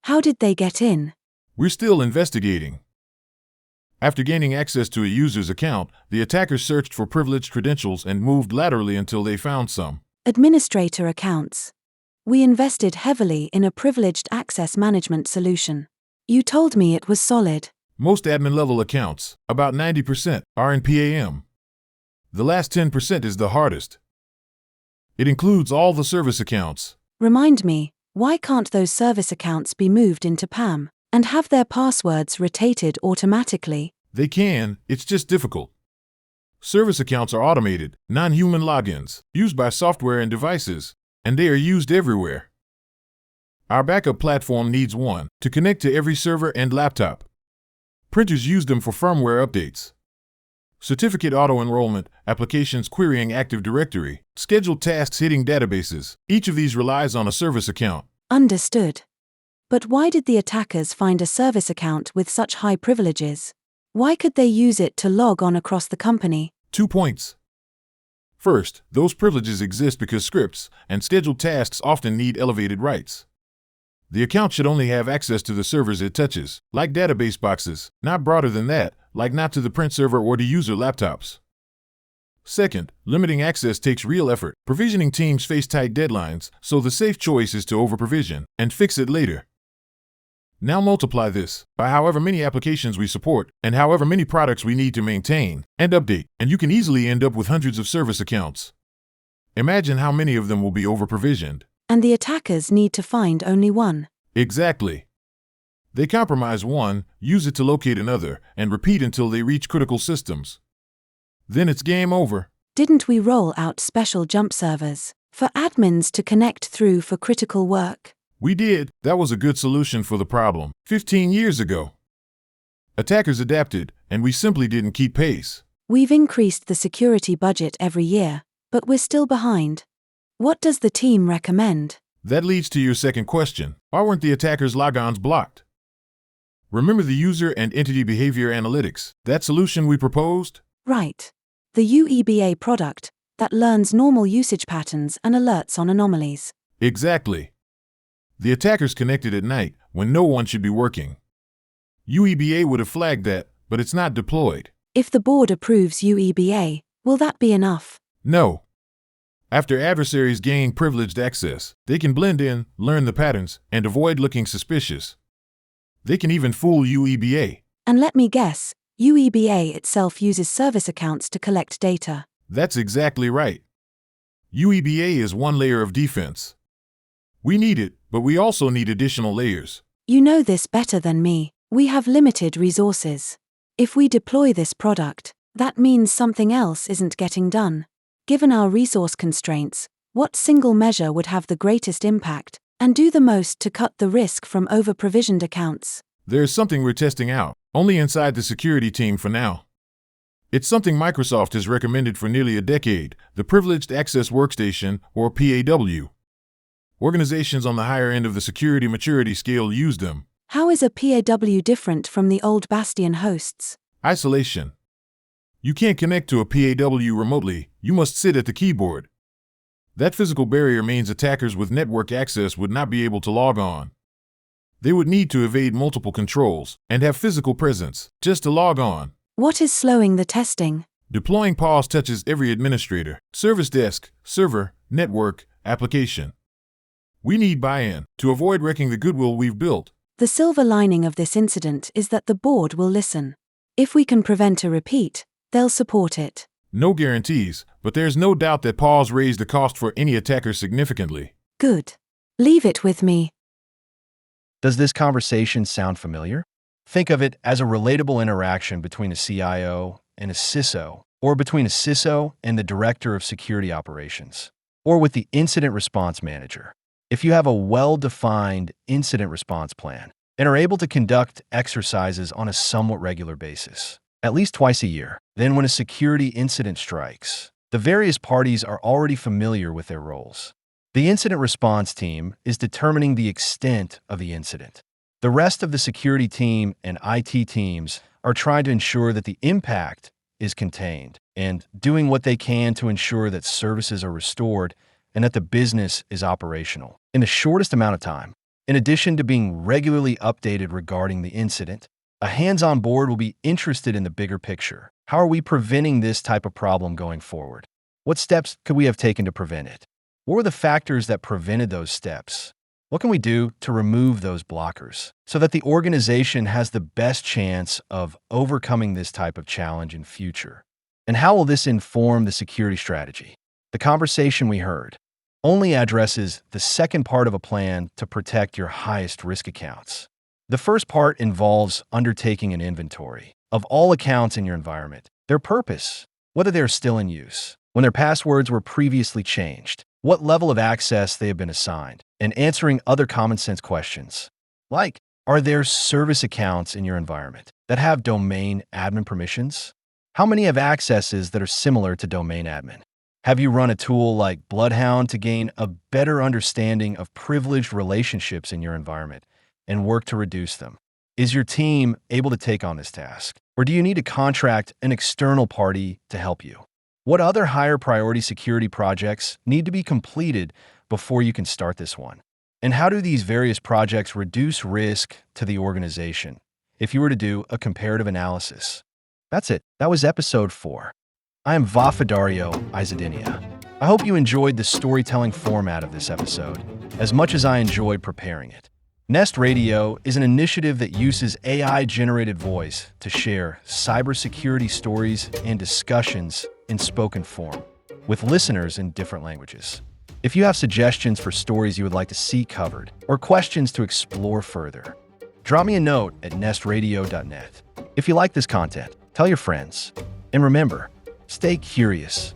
How did they get in? We're still investigating. After gaining access to a user's account, the attackers searched for privileged credentials and moved laterally until they found some. Administrator accounts. We invested heavily in a privileged access management solution. You told me it was solid. Most admin-level accounts, about 90%, are in PAM. The last 10% is the hardest. It includes all the service accounts. Remind me, why can't those service accounts be moved into PAM and have their passwords rotated automatically? They can, it's just difficult. Service accounts are automated, non-human logins, used by software and devices, and they are used everywhere. Our backup platform needs one to connect to every server and laptop. Printers use them for firmware updates. Certificate auto-enrollment, applications querying Active Directory, scheduled tasks hitting databases, each of these relies on a service account. Understood. But why did the attackers find a service account with such high privileges? Why could they use it to log on across the company? 2 points. First, those privileges exist because scripts and scheduled tasks often need elevated rights. The account should only have access to the servers it touches, like database boxes, not broader than that, like not to the print server or to user laptops. Second, limiting access takes real effort. Provisioning teams face tight deadlines, so the safe choice is to over-provision and fix it later. Now multiply this by however many applications we support and however many products we need to maintain and update, and you can easily end up with hundreds of service accounts. Imagine how many of them will be over-provisioned. And the attackers need to find only one. Exactly. They compromise one, use it to locate another, and repeat until they reach critical systems. Then it's game over. Didn't we roll out special jump servers for admins to connect through for critical work? We did. That was a good solution for the problem 15 years ago. Attackers adapted, and we simply didn't keep pace. We've increased the security budget every year, but we're still behind. What does the team recommend? That leads to your second question. Why weren't the attackers' logons blocked? Remember the user and entity behavior analytics, that solution we proposed? Right. The UEBA product that learns normal usage patterns and alerts on anomalies. Exactly. The attackers connected at night when no one should be working. UEBA would have flagged that, but it's not deployed. If the board approves UEBA, will that be enough? No. After adversaries gain privileged access, they can blend in, learn the patterns, and avoid looking suspicious. They can even fool UEBA. And let me guess, UEBA itself uses service accounts to collect data. That's exactly right. UEBA is one layer of defense. We need it, but we also need additional layers. You know this better than me. We have limited resources. If we deploy this product, that means something else isn't getting done. Given our resource constraints, what single measure would have the greatest impact and do the most to cut the risk from over-provisioned accounts? There's something we're testing out, only inside the security team for now. It's something Microsoft has recommended for nearly a decade, the Privileged Access Workstation, or PAW. Organizations on the higher end of the security maturity scale use them. How is a PAW different from the old Bastion hosts? Isolation. You can't connect to a PAW remotely, you must sit at the keyboard. That physical barrier means attackers with network access would not be able to log on. They would need to evade multiple controls and have physical presence just to log on. What is slowing the testing? Deploying PAWS touches every administrator, service desk, server, network, application. We need buy-in to avoid wrecking the goodwill we've built. The silver lining of this incident is that the board will listen. If we can prevent a repeat, they'll support it. No guarantees, but there's no doubt that PAWS raised the cost for any attacker significantly. Good. Leave it with me. Does this conversation sound familiar? Think of it as a relatable interaction between a CIO and a CISO, or between a CISO and the Director of Security Operations, or with the Incident Response Manager. If you have a well-defined incident response plan and are able to conduct exercises on a somewhat regular basis, at least twice a year, then when a security incident strikes, the various parties are already familiar with their roles. The incident response team is determining the extent of the incident. The rest of the security team and IT teams are trying to ensure that the impact is contained and doing what they can to ensure that services are restored and that the business is operational in the shortest amount of time. In addition to being regularly updated regarding the incident, a hands-on board will be interested in the bigger picture. How are we preventing this type of problem going forward? What steps could we have taken to prevent it? What were the factors that prevented those steps? What can we do to remove those blockers so that the organization has the best chance of overcoming this type of challenge in future? And how will this inform the security strategy? The conversation we heard only addresses the second part of a plan to protect your highest risk accounts. The first part involves undertaking an inventory of all accounts in your environment, their purpose, whether they're still in use, when their passwords were previously changed, what level of access they have been assigned, and answering other common sense questions, like, are there service accounts in your environment that have domain admin permissions? How many have accesses that are similar to domain admin? Have you run a tool like Bloodhound to gain a better understanding of privileged relationships in your environment and work to reduce them? Is your team able to take on this task? Or do you need to contract an external party to help you? What other higher priority security projects need to be completed before you can start this one? And how do these various projects reduce risk to the organization if you were to do a comparative analysis? That's it. That was episode 4. I am Vafidario Izadinia. I hope you enjoyed the storytelling format of this episode as much as I enjoyed preparing it. Nest Radio is an initiative that uses AI-generated voice to share cybersecurity stories and discussions in spoken form with listeners in different languages. If you have suggestions for stories you would like to see covered or questions to explore further, drop me a note at nestradio.net. If you like this content, tell your friends. And remember, stay curious,